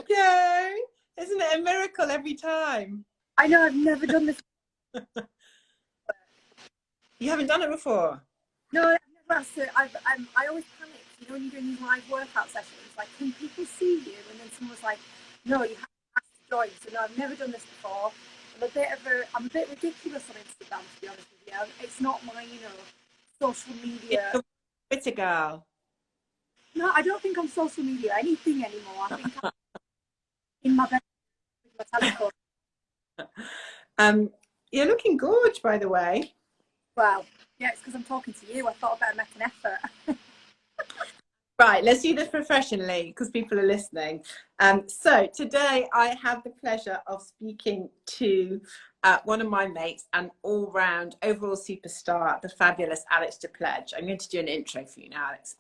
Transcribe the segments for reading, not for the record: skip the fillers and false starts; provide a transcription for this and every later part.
go. Isn't it a miracle every time? I know, I've never done this. You haven't done it before? No, I've never asked it. I always panic, you know, when you're doing these live workout sessions, like, can people see you? And then someone's like, no, you have to ask to join. So no, I've never done this before. I'm a bit ridiculous on Instagram, to be honest with you. It's not my, you know, social media. You're a Twitter girl. No, I don't think I'm social media anything anymore. I think I'm in my bed with my telephone. You're looking gorge, by the way. Well, yeah, it's because I'm talking to you. I thought I'd better make an effort. Right, let's do this professionally because people are listening. So today I have the pleasure of speaking to one of my mates and all-round overall superstar, the fabulous Alex Depledge. I'm going to do an intro for you now, Alex.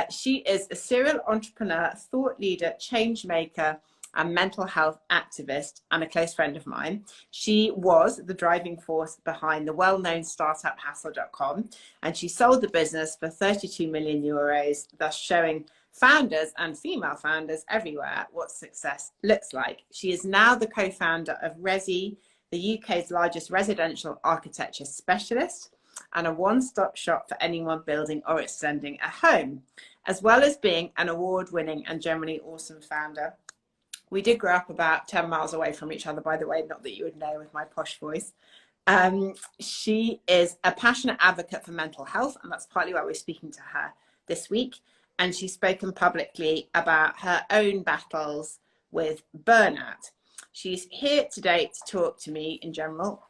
She is a serial entrepreneur, thought leader, change maker, and mental health activist, and a close friend of mine. She was the driving force behind the well-known startup Hassle.com, and she sold the business for 32 million euros, thus showing founders and female founders everywhere what success looks like. She is now the co-founder of Resi, the UK's largest residential architecture specialist, and a one-stop shop for anyone building or extending a home, as well as being an award-winning and generally awesome founder. We did grow up about 10 miles away from each other, by the way, not that you would know with my posh voice. She is a passionate advocate for mental health, and that's partly why we're speaking to her this week. And she's spoken publicly about her own battles with burnout. She's here today to talk to me in general,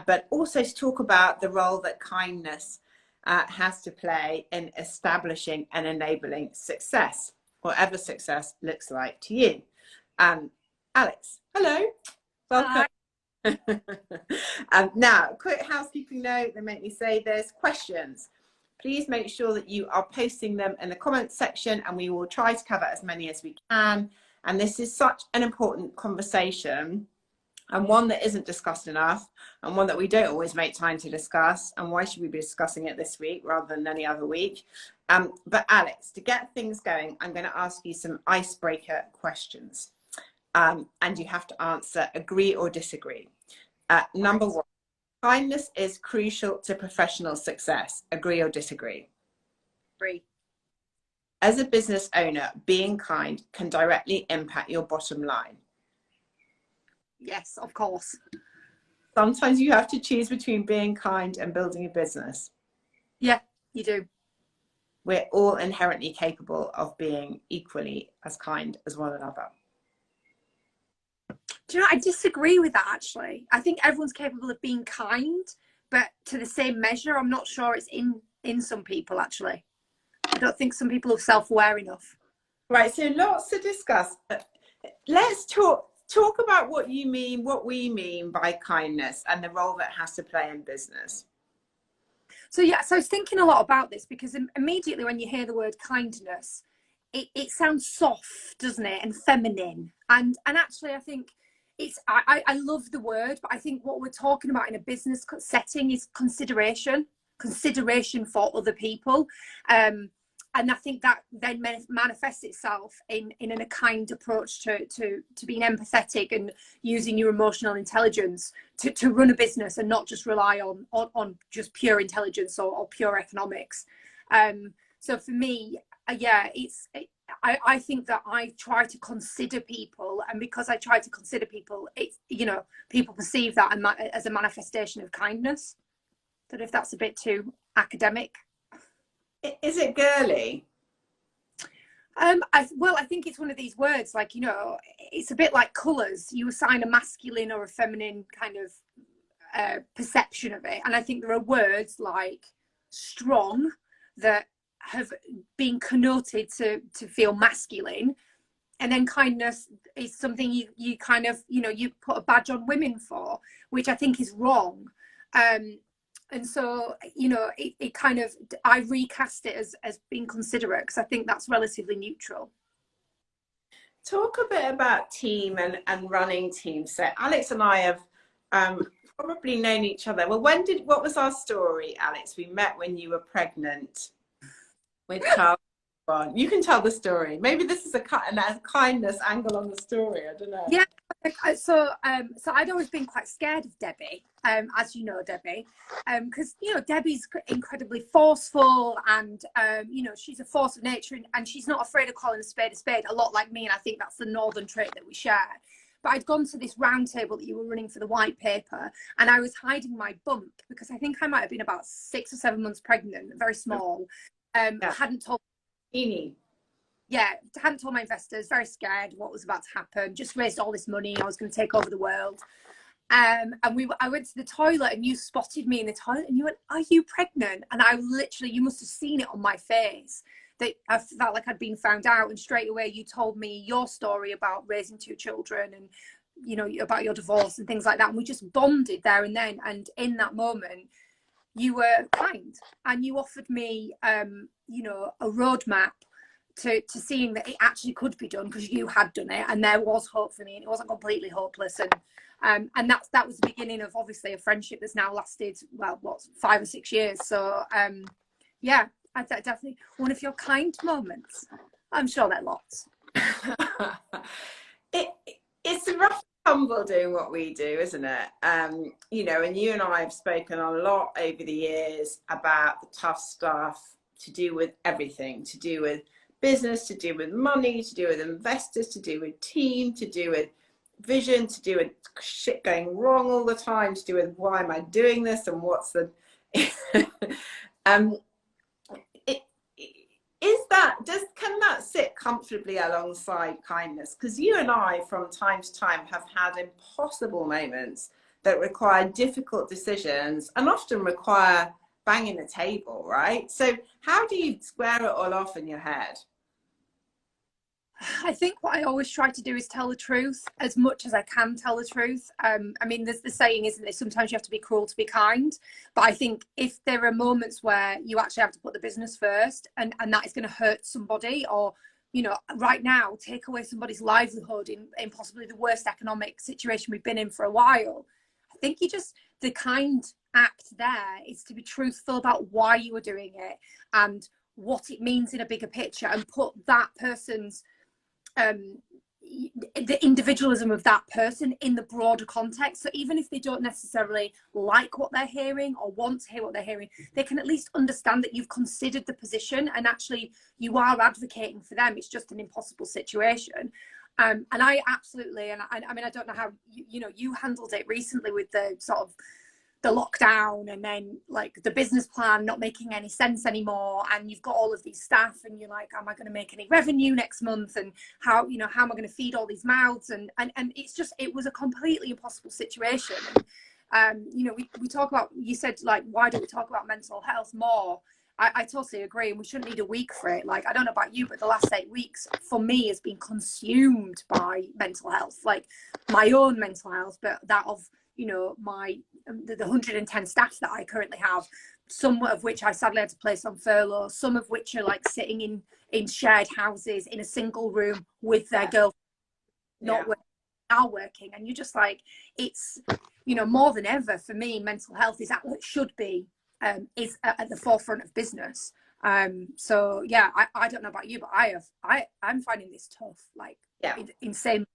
but also to talk about the role that kindness has to play in establishing and enabling success, whatever success looks like to you. Alex, hello, welcome. Now, quick housekeeping note, they make me say this: questions. Please make sure that you are posting them in the comments section, and we will try to cover as many as we can. And this is such an important conversation, and one that isn't discussed enough, and one that we don't always make time to discuss. And why should we be discussing it this week rather than any other week? But Alex, to get things going, I'm going to ask you some icebreaker questions. And you have to answer agree or disagree. Number one, kindness is crucial to professional success. Agree or disagree? Agree. As a business owner, being kind can directly impact your bottom line. Yes, of course. Sometimes you have to choose between being kind and building a business. Yeah, you do. We're all inherently capable of being equally as kind as one another. Do you know, I disagree with that, actually. I think everyone's capable of being kind, but to the same measure. I'm not sure it's in some people, actually. I don't think some people are self-aware enough. Right, so lots to discuss. Let's talk about what you mean, what we mean by kindness and the role that it has to play in business. So yeah, so I was thinking a lot about this because immediately when you hear the word kindness, it sounds soft, doesn't it? And feminine. And actually I think I love the word, but I think what we're talking about in a business setting is consideration for other people. And I think that then manifests itself in a kind approach to being empathetic and using your emotional intelligence to run a business and not just rely on just pure intelligence or pure economics. So for me, yeah, I think that I try to consider people, and because I try to consider people, it's, you know, people perceive that as a manifestation of kindness. I don't know if that's a bit too academic. Is it girly? Well, I think it's one of these words, like, you know, it's a bit like colours. You assign a masculine or a feminine kind of perception of it. And I think there are words like strong that have been connoted to feel masculine. And then kindness is something you kind of, you know, you put a badge on women for, which I think is wrong. And so, you know, it kind of, I recast it as being considerate because I think that's relatively neutral. Talk a bit about team and running teams. So Alex and I have probably known each other. Well, what was our story, Alex? We met when you were pregnant with Charles. on. You can tell the story. Maybe this is a kindness angle on the story. I don't know. Yeah. So I'd always been quite scared of Debbie, as you know, Debbie, because you know Debbie's incredibly forceful, and you know, she's a force of nature, and she's not afraid of calling a spade, a lot like me, and I think that's the northern trait that we share. But I'd gone to this round table that you were running for the white paper, and I was hiding my bump because I think I might have been about 6 or 7 months pregnant, very small. Hadn't told. Yeah, hadn't told my investors, very scared what was about to happen, just raised all this money, I was going to take over the world. And I went to the toilet, and you spotted me in the toilet, and you went, "Are you pregnant?" And I literally, you must have seen it on my face, that I felt like I'd been found out. And straight away you told me your story about raising 2 children, and you know, about your divorce and things like that, and we just bonded there and then. And in that moment you were kind, and you offered me you know, a roadmap to seeing that it actually could be done, because you had done it and there was hope for me, and it wasn't completely hopeless. And that was the beginning of obviously a friendship that's now lasted, well, what, 5 or 6 years. So yeah, definitely one of your kind moments. I'm sure there are lots. It's a rough tumble doing what we do, isn't it? You know, and you and I have spoken a lot over the years about the tough stuff to do with everything, to do with business, to do with money, to do with investors, to do with team, to do with vision, to do with shit going wrong all the time, to do with why am I doing this and what's the can that sit comfortably alongside kindness? Because you and I from time to time have had impossible moments that require difficult decisions and often require banging the table, right? So how do you square it all off in your head? I think what I always try to do is tell the truth as much as I can tell the truth. I mean, there's the saying, isn't there? Sometimes you have to be cruel to be kind. But I think if there are moments where you actually have to put the business first, and that is going to hurt somebody, or, you know, right now, take away somebody's livelihood in possibly the worst economic situation we've been in for a while, I think the kind act there is to be truthful about why you were doing it and what it means in a bigger picture, and put that person's the individualism of that person in the broader context. So even if they don't necessarily like what they're hearing or want to hear what they're hearing, they can at least understand that you've considered the position and actually you are advocating for them. It's just an impossible situation. And I absolutely, and I mean, I don't know how you handled it recently with the sort of the lockdown, and then like the business plan not making any sense anymore, and you've got all of these staff, and you're like, am I going to make any revenue next month, and how am I going to feed all these mouths, and it was a completely impossible situation. And we talk about, you said like, why don't we talk about mental health more? I totally agree, and we shouldn't need a week for it. Like, I don't know about you, but the last 8 weeks for me has been consumed by mental health, like my own mental health, but that of the 110 staff that I currently have, some of which I sadly had to place on furlough, some of which are like sitting in shared houses in a single room with their girlfriend, not working, are working. And you're just like, it's, more than ever for me, mental health is should be is at the forefront of business. So yeah, I don't know about you, but I'm finding this tough, like insane.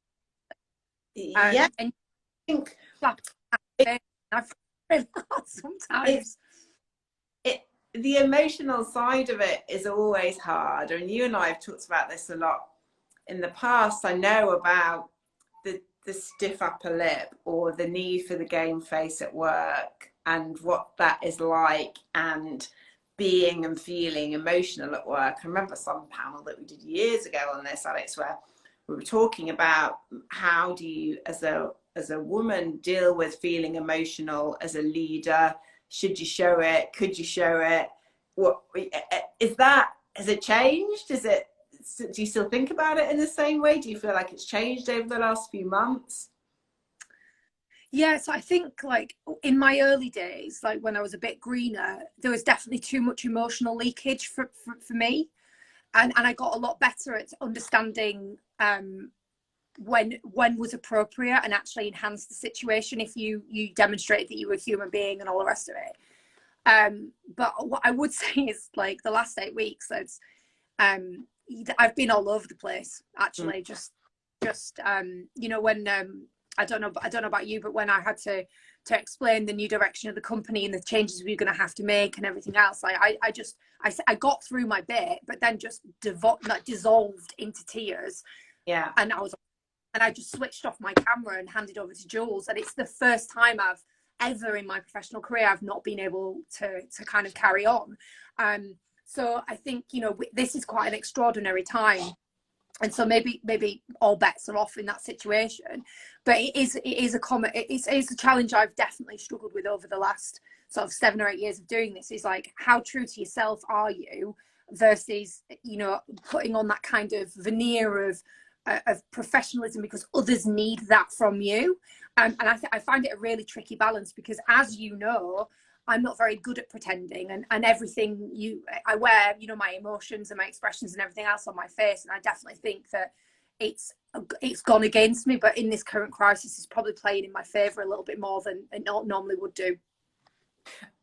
And think sometimes the emotional side of it is always hard, and you and I have talked about this a lot in the past. I know about the stiff upper lip, or the need for the game face at work, and what that is like, and being and feeling emotional at work. I remember some panel that we did years ago on this, Alex, where we were talking about how do you as a woman deal with feeling emotional as a leader. Should you show it? Could you show it? What is that? Has it changed? Do you still think about it in the same way? Do you feel like it's changed over the last few months? Yeah, so I think like in my early days, like when I was a bit greener, there was definitely too much emotional leakage for me. And I got a lot better at understanding when was appropriate, and actually enhance the situation if you demonstrated that you were a human being and all the rest of it. But what I would say is, like, the last 8 weeks, I've been all over the place, actually. Just you know, when I don't know about you, but when I had to explain the new direction of the company and the changes we were going to have to make and everything else, I got through my bit, but then just dissolved into tears. Yeah. And I just switched off my camera and handed over to Jules. And it's the first time I've ever in my professional career I've not been able to kind of carry on. So I think, you know, this is quite an extraordinary time. And so maybe all bets are off in that situation. But it is a challenge I've definitely struggled with over the last sort of 7 or 8 years of doing this, is like, how true to yourself are you versus, you know, putting on that kind of veneer of professionalism because others need that from you. And I find it a really tricky balance, because, as you know, I'm not very good at pretending, and everything I wear, you know, my emotions and my expressions and everything else on my face. And I definitely think that it's gone against me, but in this current crisis is probably playing in my favor a little bit more than it normally would do.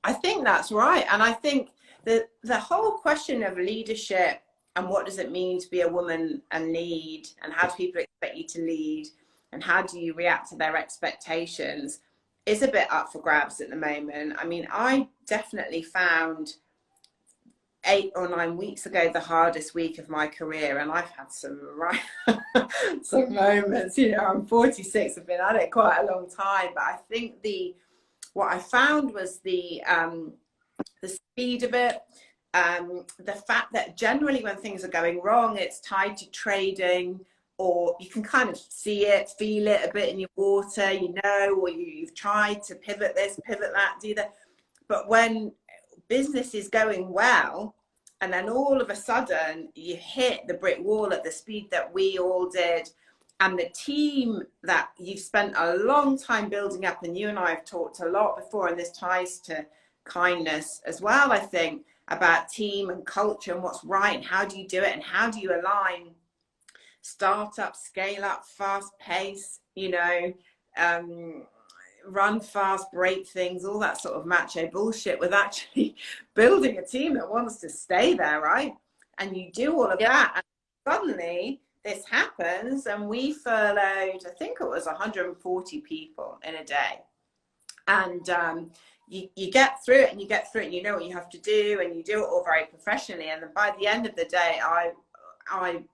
I think that's right. And I think the whole question of leadership and what does it mean to be a woman and lead, and how do people expect you to lead, and how do you react to their expectations, is a bit up for grabs at the moment. I mean, I definitely found 8 or 9 weeks ago the hardest week of my career, and I've had some moments. You know, I'm 46, I've been at it quite a long time, but I think what I found was the speed of it. The fact that generally when things are going wrong, it's tied to trading, or you can kind of see it, feel it a bit in your water, you know, or you've tried to pivot this, pivot that, do that. But when business is going well, and then all of a sudden you hit the brick wall at the speed that we all did, and the team that you've spent a long time building up, and you and I have talked a lot before, and this ties to kindness as well, I think, about team and culture and what's right, and how do you do it, and how do you align startup, scale up, fast pace, you know, run fast, break things, all that sort of macho bullshit, with actually building a team that wants to stay there, right? And you do all of that, and suddenly this happens, and we furloughed, I think it was 140 people in a day. And you get through it, and you get through it, and you know what you have to do, and you do it all very professionally. And then by the end of the day, I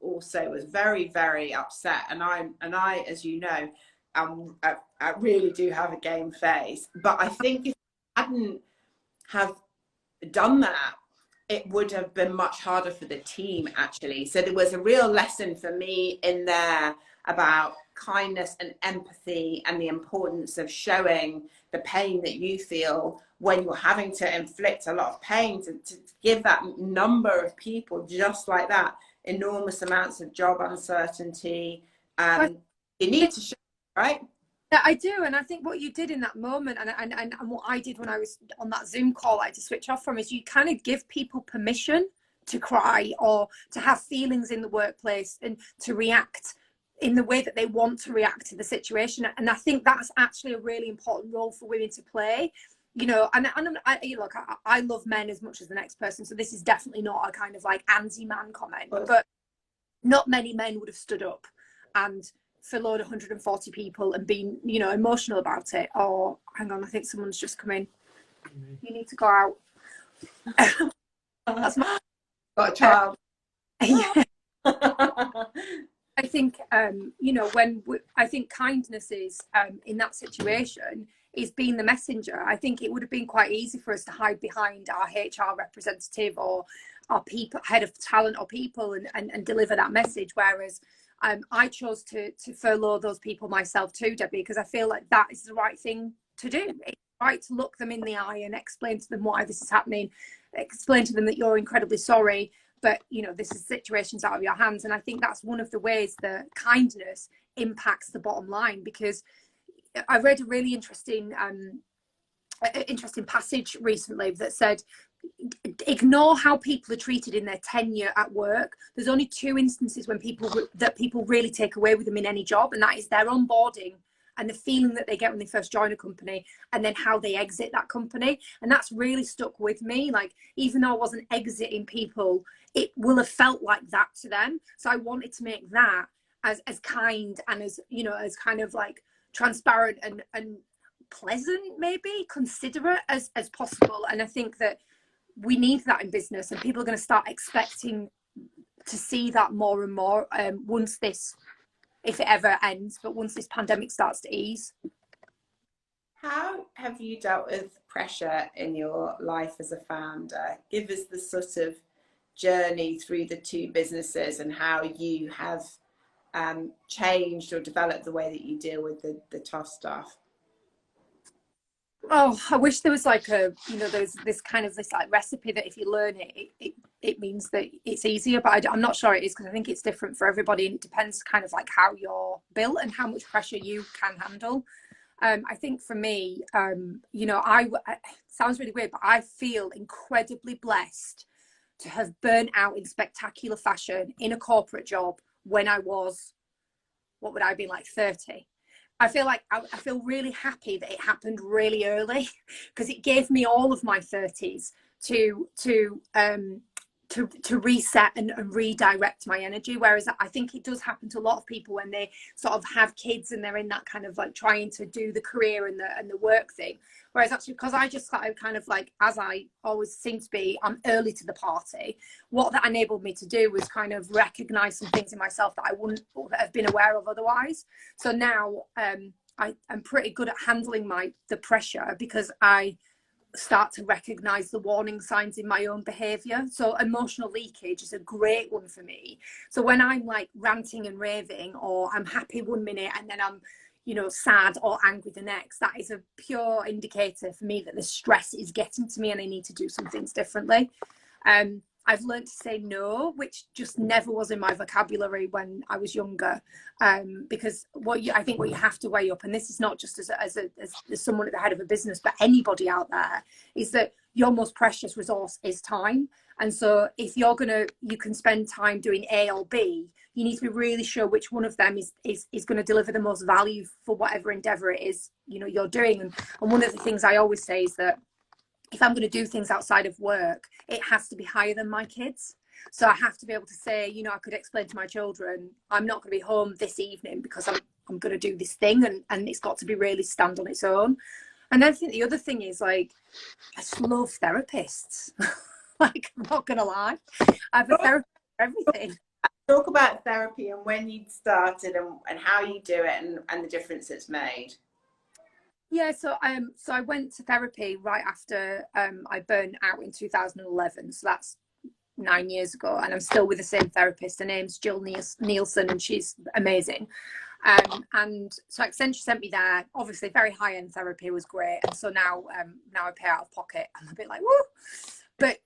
also was very, very upset. And I, as you know, I really do have a game face. But I think if I hadn't have done that, it would have been much harder for the team, actually. So there was a real lesson for me in there about kindness and empathy, and the importance of showing the pain that you feel when you're having to inflict a lot of pain, to give that number of people just like that enormous amounts of job uncertainty. You need to show, right? Yeah, I do. And I think what you did in that moment, and what I did when I was on that Zoom call I had to switch off from, is you kind of give people permission to cry, or to have feelings in the workplace, and to react in the way that they want to react to the situation. And I think that's actually a really important role for women to play, you know. And look, I love men as much as the next person, so this is definitely not a kind of like anti-man comment, but not many men would have stood up and furloughed 140 people and been, you know, emotional about it. Or hang on, I think someone's just come in. You need to go out. That's my got a child. Yeah. I think, you know, I think kindness is, in that situation, is being the messenger. I think it would have been quite easy for us to hide behind our HR representative or our head of talent or people and deliver that message. Whereas I chose to furlough those people myself too, Debbie, because I feel like that is the right thing to do. It's right to look them in the eye and explain to them why this is happening, explain to them that you're incredibly sorry, but, you know, this is situation's out of your hands. And I think that's one of the ways that kindness impacts the bottom line, because I read a really interesting passage recently that said, ignore how people are treated in their tenure at work. There's only 2 instances when people really take away with them in any job, and that is their onboarding and the feeling that they get when they first join a company, and then how they exit that company. And that's really stuck with me. Like, even though I wasn't exiting people, it will have felt like that to them. So I wanted to make that as kind and as, you know, as kind of like transparent and pleasant, maybe considerate as possible. And I think that we need that in business, and people are going to start expecting to see that more and more once this, if it ever ends, but once this pandemic starts to ease. How have you dealt with pressure in your life as a founder? Give us the sort of journey through the two businesses and how you have changed or developed the way that you deal with the tough stuff. Oh, I wish there was like a, you know, there's this kind of this like recipe that if you learn it means that it's easier, but I'm not sure it is, because I think it's different for everybody, and it depends kind of like how you're built and how much pressure you can handle. I think for me, you know, it sounds really weird, but I feel incredibly blessed to have burnt out in spectacular fashion in a corporate job when I was, what would I be, like 30? I feel like I feel really happy that it happened really early, because it gave me all of my 30s to reset and redirect my energy. Whereas I think it does happen to a lot of people when they sort of have kids and they're in that kind of like trying to do the career and the work thing. Whereas actually, because I just started kind of like, as I always seem to be, I'm early to the party. What that enabled me to do was kind of recognize some things in myself that I wouldn't have been aware of otherwise. So now I'm pretty good at handling the pressure, because I start to recognize the warning signs in my own behavior. So emotional leakage is a great one for me. So when I'm like ranting and raving, or I'm happy one minute and then I'm, you know, sad or angry the next, that is a pure indicator for me that the stress is getting to me and I need to do some things differently. I've learned to say no, which just never was in my vocabulary when I was younger, because I think what you have to weigh up, and this is not just as someone at the head of a business, but anybody out there, is that your most precious resource is time. And so if you can spend time doing A or B, you need to be really sure which one of them is going to deliver the most value for whatever endeavor it is, you know, you're doing. And one of the things I always say is that if I'm going to do things outside of work, it has to be higher than my kids. So I have to be able to say, you know, I could explain to my children, I'm not going to be home this evening because I'm going to do this thing, and it's got to be really stand on its own. And then I think the other thing is, like, I just love therapists. Like, I'm not going to lie. I have a therapist for everything. Talk about therapy and when you started and how you do it and the difference it's made. Yeah, so I went to therapy right after I burned out in 2011. So that's 9 years ago, and I'm still with the same therapist. Her name's Jill Nielsen, and she's amazing. And so Accenture sent me there. Obviously, very high-end therapy, was great. And so now I pay out of pocket. I'm a bit like, woo! But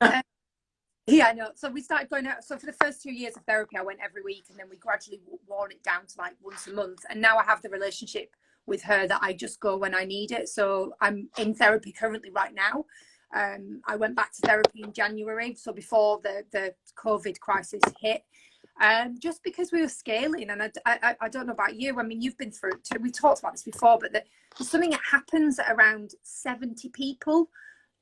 yeah, no. So we started going out. So for the first 2 years of therapy, I went every week, and then we gradually worn it down to like once a month. And now I have the relationship with her that I just go when I need it. So I'm in therapy currently right now. I went back to therapy in January, so before the COVID crisis hit, just because we were scaling. And I don't know about you, I mean, you've been through it too. We talked about this before, but there's something that happens at around 70 people.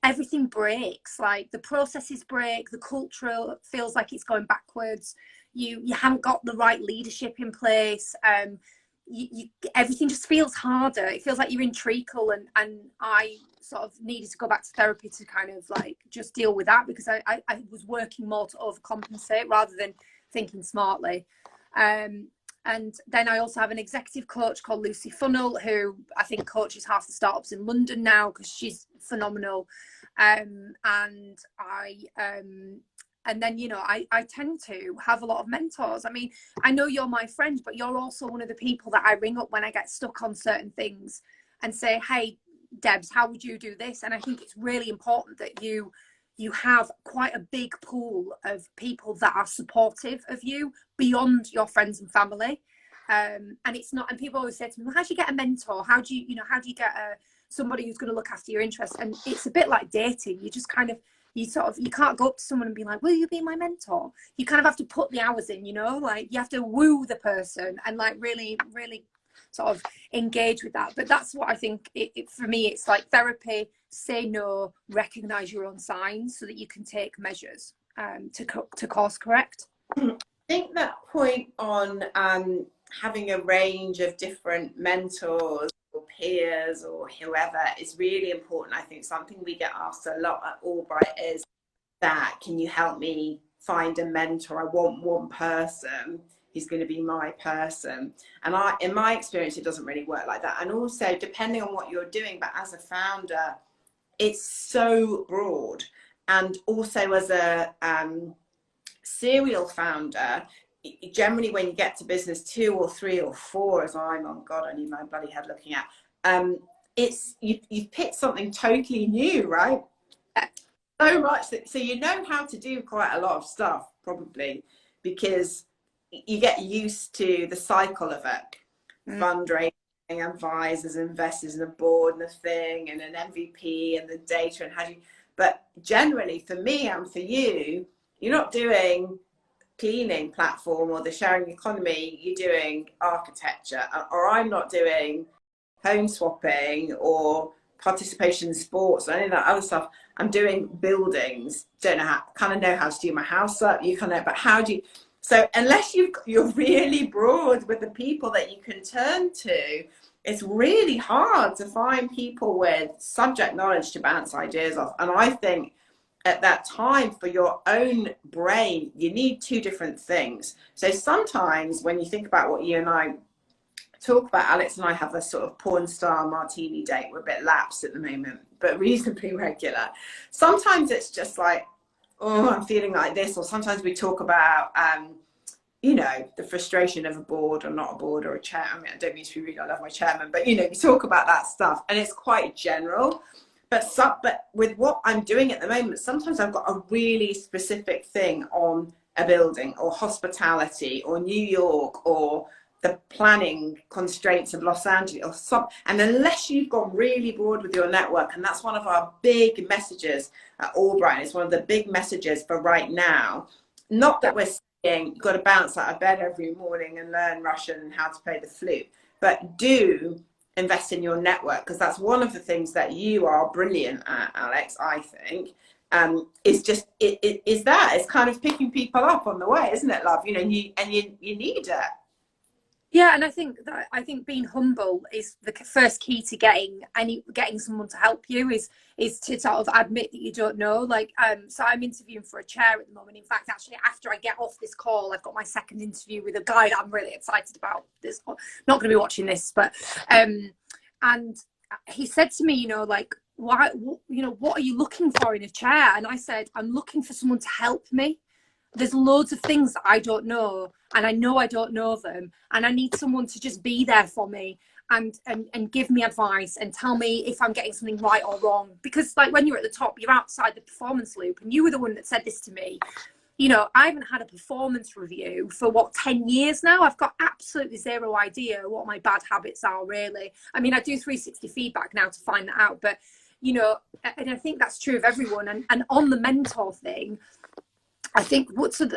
Everything breaks, like the processes break, the culture feels like it's going backwards. You haven't got the right leadership in place. Everything just feels harder. It feels like you're in treacle, and I sort of needed to go back to therapy to kind of like just deal with that, because I was working more to overcompensate rather than thinking smartly. And then I also have an executive coach called Lucy Funnell, who I think coaches half the startups in London now, because she's phenomenal. And then, you know, I tend to have a lot of mentors. I mean, I know you're my friend, but you're also one of the people that I ring up when I get stuck on certain things and say, hey, Debs, how would you do this? And I think it's really important that you have quite a big pool of people that are supportive of you beyond your friends and family. And it's not, and people always say to me, well, how do you get a mentor? How do you get somebody who's going to look after your interests? And it's a bit like dating. You just kind of, you can't go up to someone and be like, will you be my mentor? You kind of have to put the hours in, you know, like you have to woo the person and like really, really sort of engage with that. But that's what I think for me, it's like therapy: say no, recognize your own signs so that you can take measures to course correct. I think that point on having a range of different mentors or peers or whoever is really important. I think something we get asked a lot at AllBright is that, can you help me find a mentor? I want one person who's going to be my person. And in my experience, it doesn't really work like that. And also, depending on what you're doing, but as a founder, it's so broad. And also as a serial founder, generally when you get to business 2 or 3 or 4, as I'm, oh God, I need my bloody head looking at, it's you've picked something totally new, right? So much that, so you know how to do quite a lot of stuff, probably, because you get used to the cycle of it. Fundraising, advisors, investors, and a board, and a thing, and an MVP, and the data, and how do you, but generally for me and for you, you're not doing cleaning platform or the sharing economy, you're doing architecture, or I'm not doing home swapping or participation in sports or any of that other stuff. I'm doing buildings. Don't know how, kind of know how to do my house up. You kind of, but how do you? So unless you're really broad with the people that you can turn to, it's really hard to find people with subject knowledge to bounce ideas off. And I think at that time, for your own brain, you need 2 different things. So sometimes when you think about what you and I talk about, Alex and I have a sort of porn star martini date. We're a bit lapsed at the moment, but reasonably regular. Sometimes it's just like, oh, I'm feeling like this. Or sometimes we talk about, you know, the frustration of a board or not a board or a chair. I mean, I don't mean to be rude, I love my chairman, but you know, we talk about that stuff and it's quite general. But with what I'm doing at the moment, sometimes I've got a really specific thing on a building or hospitality or New York or the planning constraints of Los Angeles or some, and unless you've gone really broad with your network, and that's one of our big messages at AllBright, it's one of the big messages for right now, not that we're saying you've got to bounce out of bed every morning and learn Russian and how to play the flute, but do invest in your network, because that's one of the things that you are brilliant at, Alex, I think. Is just it's kind of picking people up on the way, isn't it, love? You know, you need it. Yeah, and I think being humble is the first key to getting someone to help you is to sort of admit that you don't know. Like, so I'm interviewing for a chair at the moment. In fact, actually, after I get off this call, I've got my second interview with a guy that I'm really excited about. This not going to be watching this, but and he said to me, you know, like, why, you know, what are you looking for in a chair? And I said, I'm looking for someone to help me. There's loads of things that I don't know, and I know I don't know them, and I need someone to just be there for me and give me advice and tell me if I'm getting something right or wrong. Because like when you're at the top, you're outside the performance loop, and you were the one that said this to me. You know, I haven't had a performance review for 10 years now. I've got absolutely zero idea what my bad habits are, really. I mean, I do 360 feedback now to find that out, but you know, and I think that's true of everyone. And on the mentor thing, I think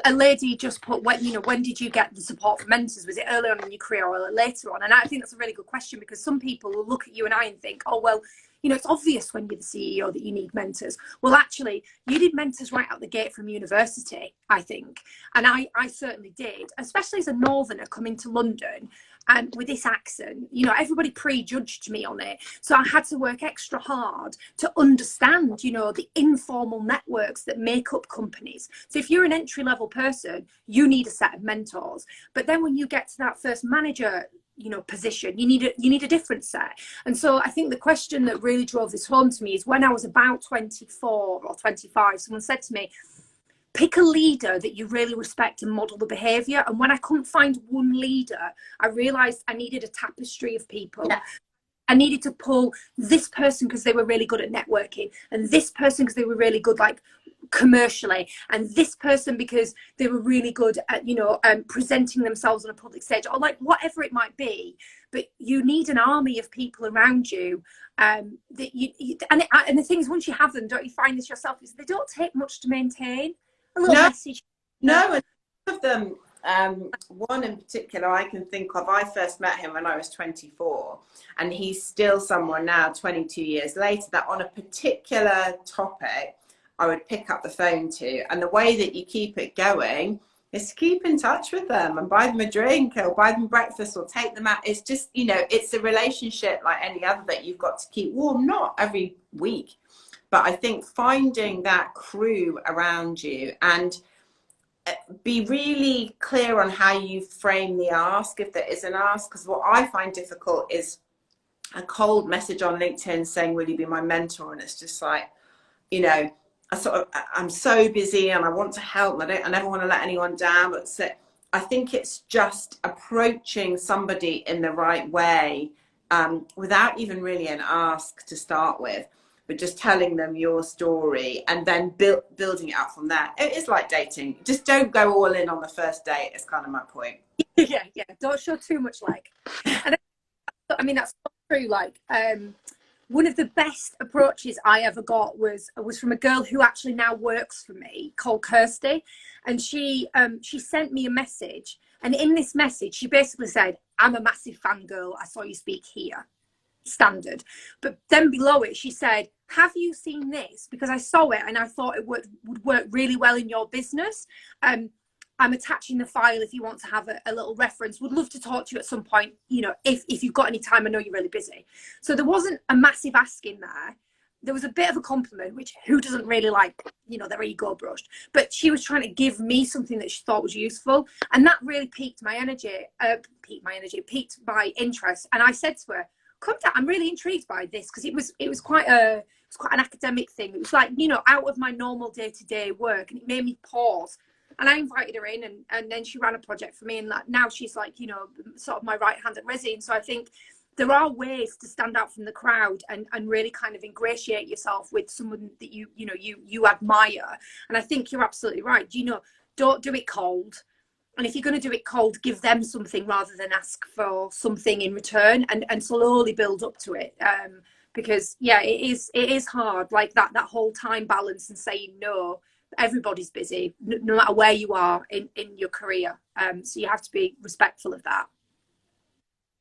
a lady just put, when did you get the support from mentors? Was it early on in your career or later on? And I think that's a really good question, because some people will look at you and I and think, oh, well, you know, it's obvious when you're the CEO that you need mentors. Well, actually, you need mentors right out the gate from university, I think. And I certainly did, especially as a northerner coming to London. And with this accent, you know, everybody prejudged me on it. So I had to work extra hard to understand, you know, the informal networks that make up companies. So if you're an entry-level person, you need a set of mentors. But then when you get to that first manager, you know, position, you need a different set. And so I think the question that really drove this home to me is when I was about 24 or 25, someone said to me, pick a leader that you really respect and model the behavior. And when I couldn't find one leader, I realized I needed a tapestry of people. Yeah. I needed to pull this person because they were really good at networking, and this person because they were really good, like, commercially, and this person because they were really good at, you know, presenting themselves on a public stage, or like whatever it might be. But you need an army of people around you, that and the thing is, once you have them, don't you find this yourself, is they don't take much to maintain. A little message. No, and some of them, One in particular I can think of, I first met him when I was 24, and he's still someone now, 22 years later, that on a particular topic, I would pick up the phone to. And the way that you keep it going is to keep in touch with them and buy them a drink or buy them breakfast or take them out. It's just, you know, it's a relationship like any other that you've got to keep warm, not every week. But I think finding that crew around you, and be really clear on how you frame the ask, if there is an ask, because what I find difficult is a cold message on LinkedIn saying, will you be my mentor? And it's just like, you know, I'm so busy and I want to help. I never want to let anyone down. But so I think it's just approaching somebody in the right way, without even really an ask to start with, but just telling them your story and then building it up from there. It is like dating. Just don't go all in on the first date. Is kind of my point. Yeah. Don't show too much like. And I mean, that's true. Like, one of the best approaches I ever got was from a girl who actually now works for me, called Kirsty, and she sent me a message, and in this message she basically said, I'm a massive fangirl, I saw you speak here. Standard. But then below it she said, have you seen this? Because I saw it and I thought it would work really well in your business. I'm attaching the file if you want to have a little reference. Would love to talk to you at some point, you know, if you've got any time. I know you're really busy. So there wasn't a massive ask in there. There was a bit of a compliment, which who doesn't really like, you know, their ego brushed. But she was trying to give me something that she thought was useful. And that really piqued my interest. And I said to her, come down, I'm really intrigued by this, because it was quite an academic thing. It was like, you know, out of my normal day-to-day work, and it made me pause. And I invited her in, and then she ran a project for me, and now she's like, you know, sort of my right hand at Resi. And so I think there are ways to stand out from the crowd and really kind of ingratiate yourself with someone that you admire. And I think you're absolutely right. You know, don't do it cold. And if you're going to do it cold, give them something rather than ask for something in return, and slowly build up to it. Because yeah, it is hard, like that whole time balance and saying no. Everybody's busy, no matter where you are in your career. So you have to be respectful of that.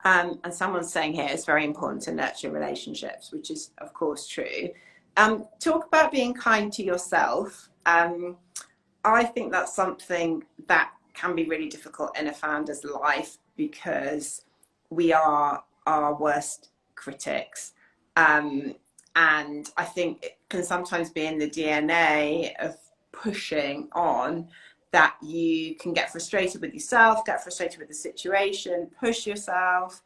And someone's saying here it's very important to nurture relationships, which is of course true. Talk about being kind to yourself. I think that's something that can be really difficult in a founder's life, because we are our worst critics. And I think it can sometimes be in the DNA of pushing on, that you can get frustrated with yourself, get frustrated with the situation, push yourself.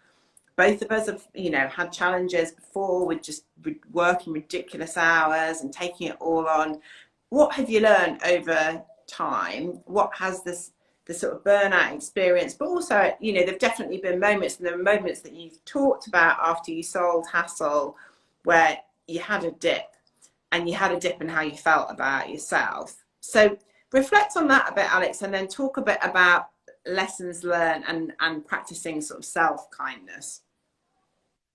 Both of us have, you know, had challenges before with just working ridiculous hours and taking it all on. What have you learned over time? What has the sort of burnout experience, but also, you know, there've definitely been moments, and there are moments that you've talked about after you sold Hassel, where you had a dip, and you had a dip in how you felt about yourself. So reflect on that a bit, Alex, and then talk a bit about lessons learned and practicing sort of self-kindness.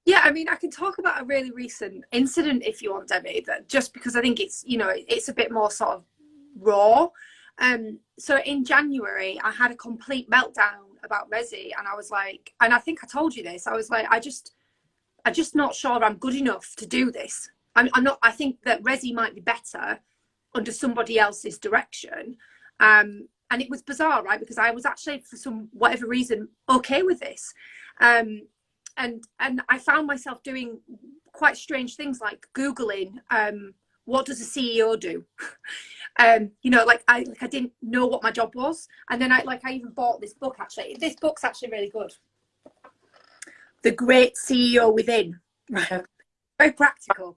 Yeah, I mean, I can talk about a really recent incident if you want, Debbie, that just because I think it's, you know, it's a bit more sort of raw. So in January, I had a complete meltdown about Resi, and I was like, and I think I told you this, I was like, I'm just not sure I'm good enough to do this. I'm not. I think that Resi might be better under somebody else's direction. And it was bizarre, right? Because I was actually, for whatever reason, okay with this. And I found myself doing quite strange things, like Googling, what does a CEO do? You know, like I didn't know what my job was. And then I even bought this book, actually. This book's actually really good. The Great CEO Within. Very practical.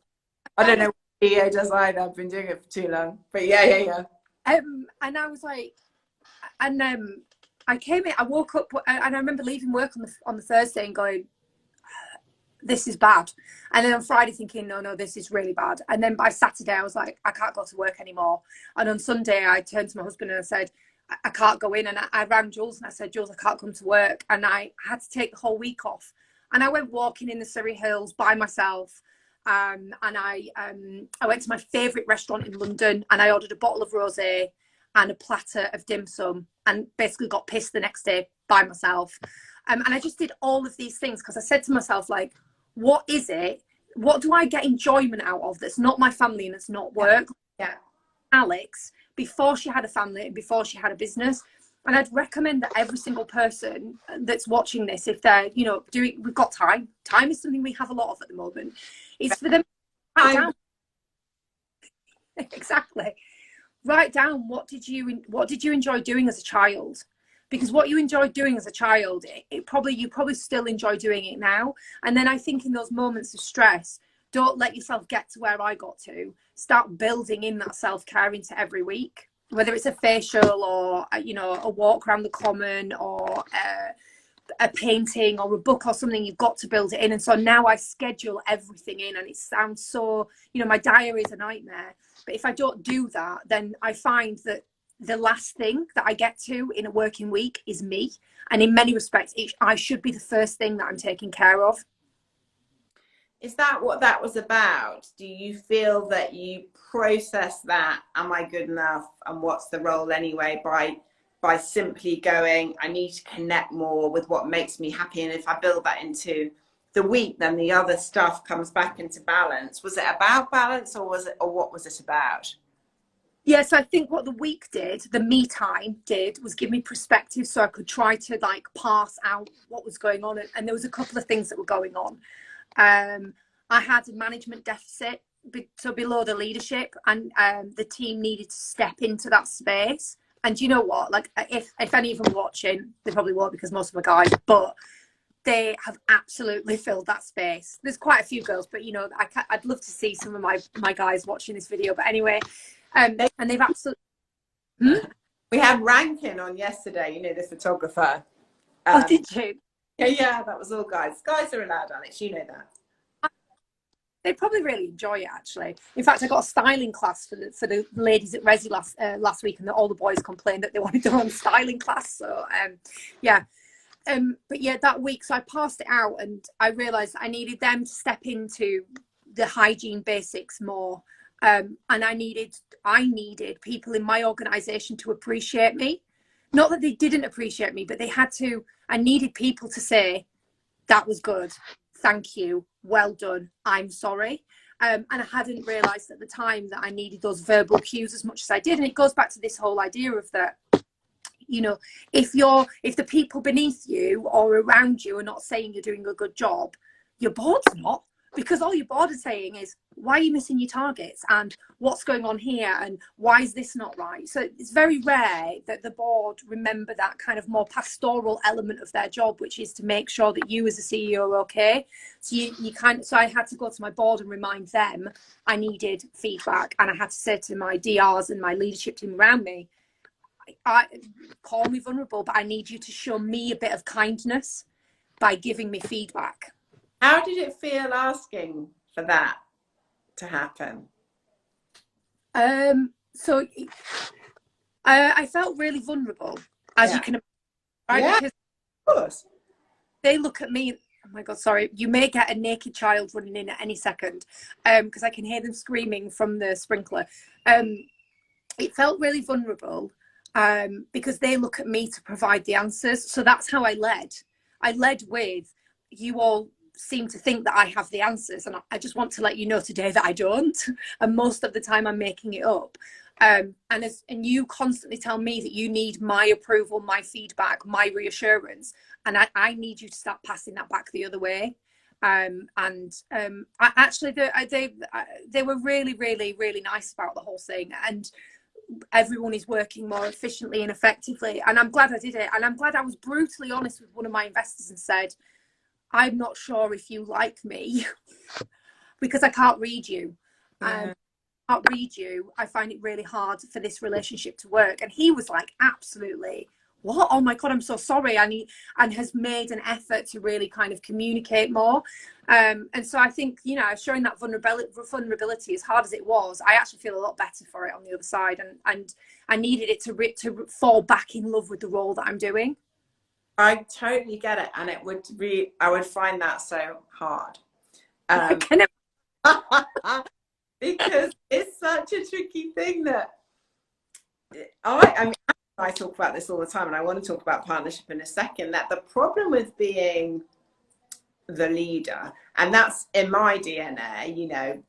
I don't know what CEO does either. I've been doing it for too long. But yeah. And I was like, and I came in, I woke up, and I remember leaving work on the Thursday and going, this is bad. And then on Friday thinking, no, this is really bad. And then by Saturday I was like, I can't go to work anymore. And on Sunday I turned to my husband and I said, I can't go in. And I rang Jules and I said, Jules, I can't come to work. And I had to take the whole week off. And I went walking in the Surrey Hills by myself. And I went to my favourite restaurant in London, and I ordered a bottle of rosé, and a platter of dim sum, and basically got pissed the next day by myself. And I just did all of these things because I said to myself, like, what is it? What do I get enjoyment out of that's not my family and it's not work? Yeah. Alex, before she had a family and before she had a business. And I'd recommend that every single person that's watching this, if they're, you know, we've got time. Time is something we have a lot of at the moment. Is for them to write down. Exactly. Write down what did you enjoy doing as a child? Because what you enjoyed doing as a child, you probably still enjoy doing it now. And then I think in those moments of stress, don't let yourself get to where I got to. Start building in that self-care into every week, whether it's a facial or, you know, a walk around the common or a painting or a book or something. You've got to build it in. And so now I schedule everything in, and it sounds so, you know, my diary is a nightmare. But if I don't do that, then I find that the last thing that I get to in a working week is me. And in many respects, I should be the first thing that I'm taking care of. Is that what that was about? Do you feel that you process that, am I good enough, and what's the role anyway, by simply going, I need to connect more with what makes me happy, and if I build that into the week, then the other stuff comes back into balance? Was it about balance, or what was it about? Yes, I think what the week did, the me time did, was give me perspective, so I could try to like parse out what was going on. And there was a couple of things that were going on. I had a management deficit, so below the leadership, and the team needed to step into that space. And you know what? Like, if any of them are watching, they probably won't because most of them are guys, but they have absolutely filled that space. There's quite a few girls, but you know, I'd love to see some of my guys watching this video. But anyway, and they've absolutely. We had Rankin on yesterday, you know, the photographer. Oh, did you? Yeah, that was all guys. Guys are allowed, Alex, you know that. They probably really enjoy it, actually. In fact, I got a styling class for the ladies at Resi last week, and all the boys complained that they wanted their own styling class. So, yeah. But yeah, that week, so I passed it out, and I realised I needed them to step into the hygiene basics more. And I needed people in my organisation to appreciate me. Not that they didn't appreciate me, but they had to. I needed people to say, that was good. Thank you. Well done. I'm sorry. And I hadn't realised at the time that I needed those verbal cues as much as I did. And it goes back to this whole idea of that, you know, if the people beneath you or around you are not saying you're doing a good job, your board's not. Because all your board is saying is, why are you missing your targets, and what's going on here, and why is this not right? So it's very rare that the board remember that kind of more pastoral element of their job, which is to make sure that you as a CEO are okay. So so I had to go to my board and remind them I needed feedback, and I had to say to my DRs and my leadership team around me, I call me vulnerable, but I need you to show me a bit of kindness by giving me feedback. How did it feel asking for that to happen? So I felt really vulnerable, as you can imagine, right? Yeah, because of course. they look at me. Oh my God, sorry. You may get a naked child running in at any second, because I can hear them screaming from the sprinkler. It felt really vulnerable, because they look at me to provide the answers. So that's how I led. I led with, you all seem to think that I have the answers, and I just want to let you know today that I don't, and most of the time I'm making it up. And you constantly tell me that you need my approval, my feedback, my reassurance, and I need you to start passing that back the other way. Actually, they were really, really, really nice about the whole thing, and everyone is working more efficiently and effectively. And I'm glad I did it, and I'm glad I was brutally honest with one of my investors and said, I'm not sure if you like me because I can't read you. I can't read you. I find it really hard for this relationship to work. And he was like, absolutely. What? Oh my God, I'm so sorry. And has made an effort to really kind of communicate more. And so I think, you know, showing that vulnerability, as hard as it was, I actually feel a lot better for it on the other side. And I needed it to fall back in love with the role that I'm doing. I totally get it, and I would find that so hard. Because it's such a tricky thing that I mean, I talk about this all the time, and I want to talk about partnership in a second, that the problem with being the leader, and that's in my DNA, you know,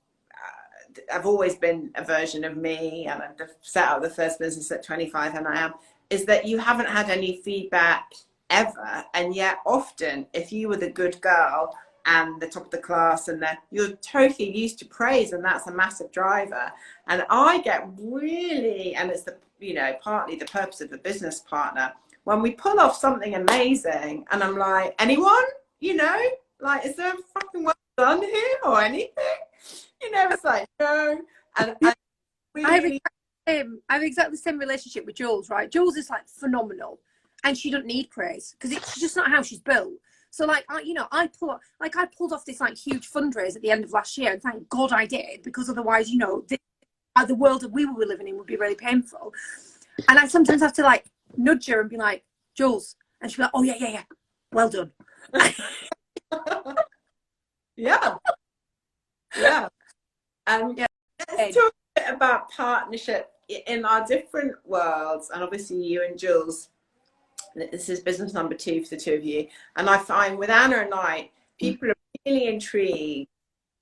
I've always been a version of me, and I've set out the first business at 25, and I am, is that you haven't had any feedback ever. And yet often, if you were the good girl and the top of the class, and you're totally used to praise, and that's a massive driver. And I get really, and it's the, you know, partly the purpose of the business partner, when we pull off something amazing, and I'm like, anyone, you know, like, is there a fucking well done here or anything? You know, it's like, no. And really, I have exactly the same relationship with Jules, right? Jules is like phenomenal, and she doesn't need praise because it's just not how she's built. So like, I pulled off this like huge fundraise at the end of last year, and thank God I did, because otherwise, you know, the world that we were living in would be really painful. And I sometimes have to like nudge her and be like, Jules, and she'll be like, oh yeah, well done. yeah. Yeah. Let's talk a bit about partnership in our different worlds. And obviously you and Jules, this is business number 2 for the two of you. And I find with Anna and I, people are really intrigued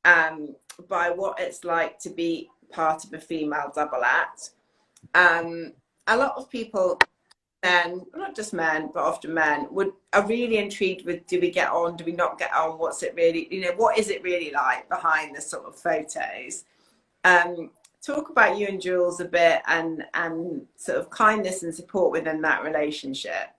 by what it's like to be part of a female double act. A lot of people, men, not just men, but often men, are really intrigued with, do we get on, do we not get on, what's it really, you know, what is it really like behind the sort of photos? Talk about you and Jules a bit, and sort of kindness and support within that relationship.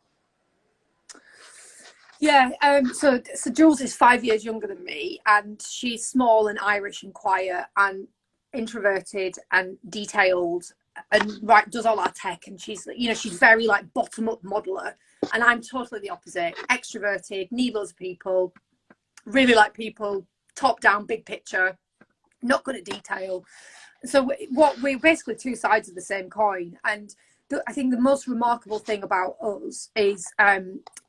Yeah, so Jules is 5 years younger than me, and she's small and Irish and quiet and introverted and detailed, and does all our tech, and she's, you know, she's very like bottom up modeler, and I'm totally the opposite, extroverted, need loads of people, really like people, top down, big picture, not good at detail. So we're basically two sides of the same coin. And I think the most remarkable thing about us is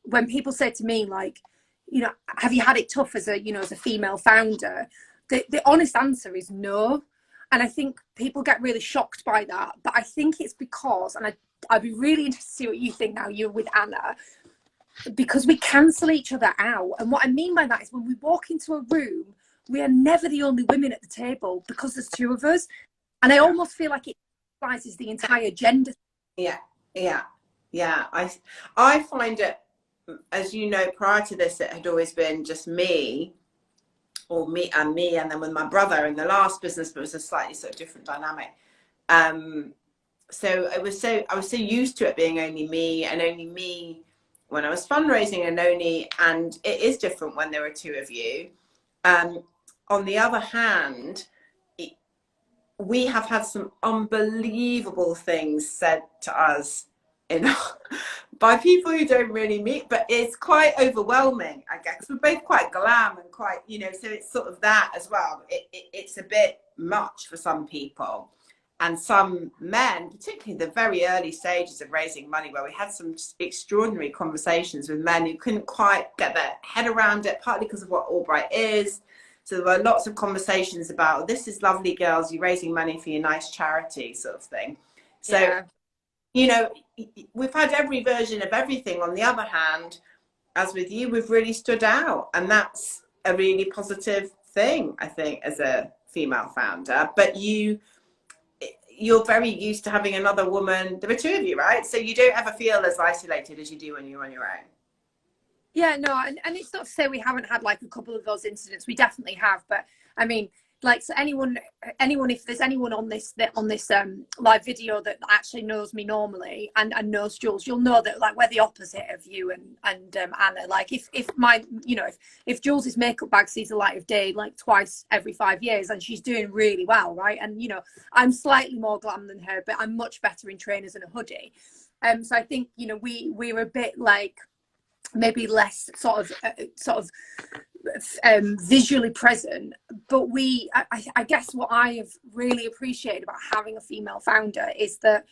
when people say to me, like, you know, have you had it tough as a, you know, as a female founder? The honest answer is no. And I think people get really shocked by that. But I think it's because, and I'd be really interested to see what you think now, you're with Anna, because we cancel each other out. And what I mean by that is when we walk into a room, we are never the only women at the table because there's two of us. And I almost feel like it symbolizes the entire gender. Yeah. I find it, as you know, prior to this, it had always been just me, and then with my brother in the last business, but it was a slightly sort of different dynamic. So I was so used to it being only me, and only me when I was fundraising, and it is different when there are two of you. On the other hand, we have had some unbelievable things said to us by people who don't really meet, but it's quite overwhelming, I guess. We're both quite glam and quite, you know, so it's sort of that as well. It's a bit much for some people. And some men, particularly the very early stages of raising money, where we had some extraordinary conversations with men who couldn't quite get their head around it, partly because of what AllBright is. So there were lots of conversations about, this is lovely, girls, you're raising money for your nice charity sort of thing. So, yeah. You know, we've had every version of everything. On the other hand, as with you, we've really stood out. And that's a really positive thing, I think, as a female founder. But you're very used to having another woman. There are two of you, right? So you don't ever feel as isolated as you do when you're on your own. Yeah, no, and it's not to say we haven't had like a couple of those incidents. We definitely have, but I mean, like, so anyone, if there's anyone on this live video that actually knows me normally and knows Jules, you'll know that like we're the opposite of you and Anna. Like if my, you know, if Jules's makeup bag sees the light of day like twice every 5 years, and she's doing really well, right? And you know, I'm slightly more glam than her, but I'm much better in trainers and a hoodie. So I think, you know, we're a bit like, maybe less sort of visually present, but I guess what I have really appreciated about having a female founder is that,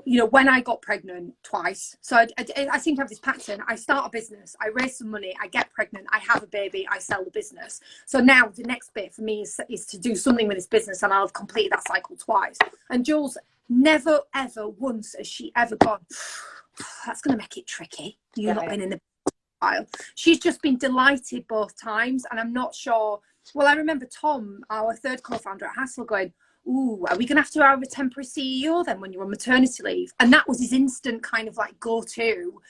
you know, when I got pregnant twice, so I seem to have this pattern. I start a business, I raise some money, I get pregnant, I have a baby, I sell the business. So now the next bit for me is to do something with this business, and I'll have completed that cycle twice. And Jules never, ever once has she ever gone, that's going to make it tricky. You've not been in the while. She's just been delighted both times. And I'm not sure. Well, I remember Tom, our third co-founder at Hassel, going, ooh, are we going to have a temporary CEO then when you're on maternity leave? And that was his instant kind of like go-to.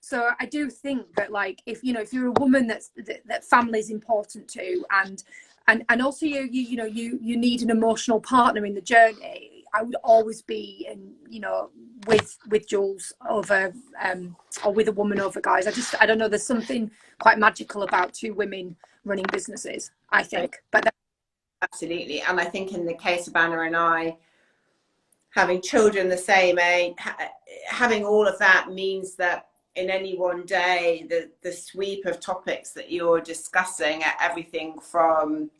So I do think that, like, if you're a woman that family is important to, and also you need an emotional partner in the journey, I would always be with Jules over or with a woman over guys. I don't know, there's something quite magical about two women running businesses, I think. But absolutely. And I think in the case of Anna and I, having children the same age, having all of that means that in any one day, the sweep of topics that you're discussing, everything from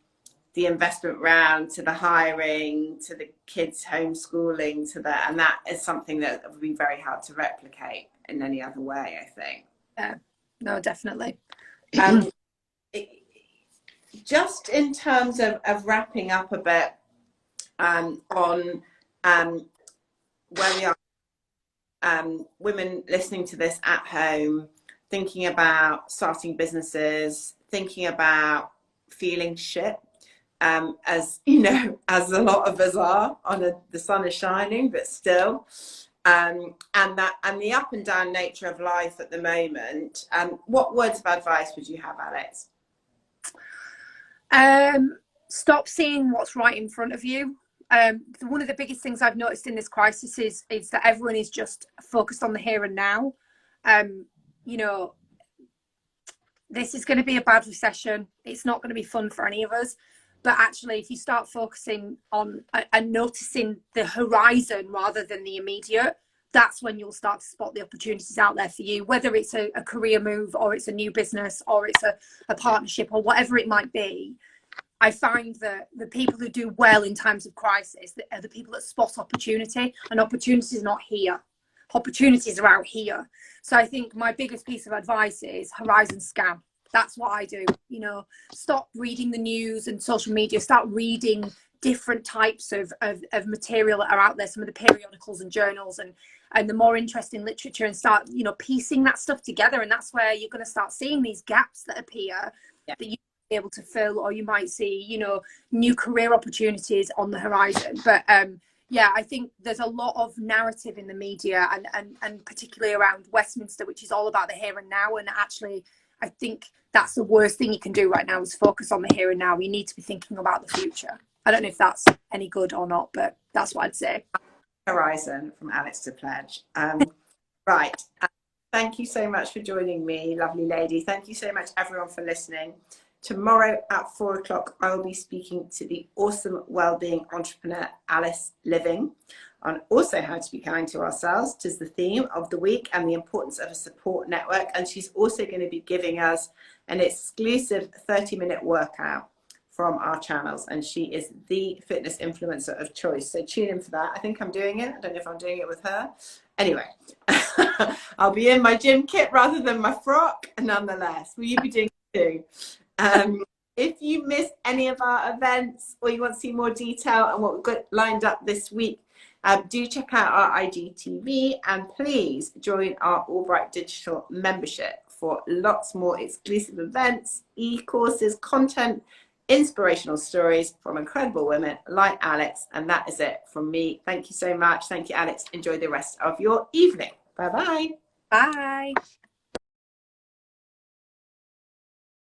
the investment round to the hiring to the kids homeschooling to that, and that is something that would be very hard to replicate in any other way, I think. Yeah, no, definitely. Just in terms of wrapping up a bit on where we are, women listening to this at home, thinking about starting businesses, thinking about feeling shit, as you know, as a lot of us are the sun is shining, but still, and the up and down nature of life at the moment. What words of advice would you have, Alex? Stop seeing what's right in front of you. One of the biggest things I've noticed in this crisis is that everyone is just focused on the here and now. This is going to be a bad recession. It's not going to be fun for any of us. But actually, if you start focusing on and noticing the horizon rather than the immediate, that's when you'll start to spot the opportunities out there for you, whether it's a career move or it's a new business or it's a partnership or whatever it might be. I find that the people who do well in times of crisis are the people that spot opportunity, and opportunity is not here. Opportunities are out here. So I think my biggest piece of advice is horizon scan. That's what I do. Stop reading the news and social media, start reading different types of material that are out there, some of the periodicals and journals and the more interesting literature, and start, piecing that stuff together. And that's where you're going to start seeing these gaps that appear that you might be able to fill, or you might see, new career opportunities on the horizon. But I think there's a lot of narrative in the media and particularly around Westminster, which is all about the here and now. And actually, I think that's the worst thing you can do right now, is focus on the here and now. You need to be thinking about the future. I don't know if that's any good or not, but that's what I'd say. Horizon from Alex Depledge. Right. Thank you so much for joining me, lovely lady. Thank you so much, everyone, for listening. Tomorrow at 4 o'clock, I will be speaking to the awesome wellbeing entrepreneur, Alice Living, on also how to be kind to ourselves, which is the theme of the week, and the importance of a support network. And she's also going to be giving us an exclusive 30-minute workout from our channels, and she is the fitness influencer of choice. So tune in for that. I think I'm doing it. I don't know if I'm doing it with her. Anyway, I'll be in my gym kit rather than my frock, nonetheless. Will you be doing it too? If you missed any of our events, or you want to see more detail and what we've got lined up this week, do check out our IGTV, and please join our AllBright digital membership for lots more exclusive events, e-courses, content, inspirational stories from incredible women like Alex. And that is it from me. Thank you so much. Thank you, Alex. Enjoy the rest of your evening. Bye-bye. Bye.